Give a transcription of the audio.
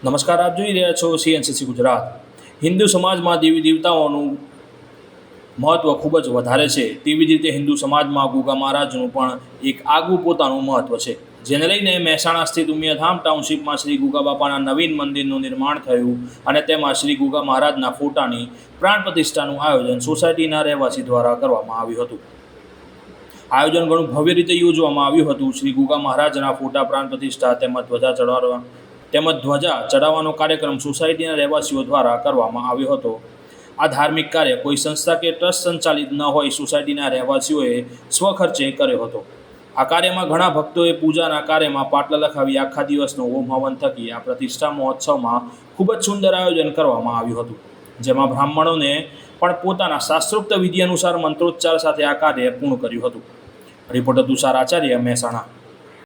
નમસ્કાર, આપ જોઈ રહ્યા છો CNCC ગુજરાત। હિન્દુ સમાજમાં દેવી દેવતાઓનું મહત્ત્વ ખૂબ જ વધારે છે। તેવી જ રીતે હિન્દુ સમાજમાં ગુગા મહારાજનું પણ એક આગવું પોતાનું મહત્ત્વ છે, જેને લઈને મહેસાણા સ્થિત ઉમિયાધામ ટાઉનશીપમાં શ્રી ગુગા બાપાના નવીન મંદિરનું નિર્માણ થયું અને તેમાં શ્રી ગુગા મહારાજના ફોટાની પ્રાણ પ્રતિષ્ઠાનું આયોજન સોસાયટીના રહેવાસી દ્વારા કરવામાં આવ્યું હતું। આયોજન ઘણું ભવ્ય રીતે યોજવામાં આવ્યું હતું। શ્રી ગુગા મહારાજના ફોટા પ્રાણ પ્રતિષ્ઠા તેમજ ધ્વજા ચડાવવાનો કાર્યક્રમ સોસાયટીના રહેવાસીઓ દ્વારા કરવામાં આવ્યો હતો। આ ધાર્મિક કાર્ય કોઈ સંસ્થા કે ટ્રસ્ટ સંચાલિત ન હોય, સોસાયટીના રહેવાસીઓએ સ્વખર્ચે કર્યો હતો। આ કાર્યમાં ઘણા ભક્તોએ પૂજાના કાર્યમાં પાટલા લખાવી આખા દિવસનો હોમ હવન થકી આ પ્રતિષ્ઠા મહોત્સવમાં ખૂબ જ સુંદર આયોજન કરવામાં આવ્યું હતું, જેમાં બ્રાહ્મણોને પણ પોતાના શાસ્ત્રોક્ત વિધિ અનુસાર મંત્રોચ્ચાર સાથે આ કાર્ય પૂર્ણ કર્યું હતું। રિપોર્ટર તુષાર આચાર્ય, મહેસાણા।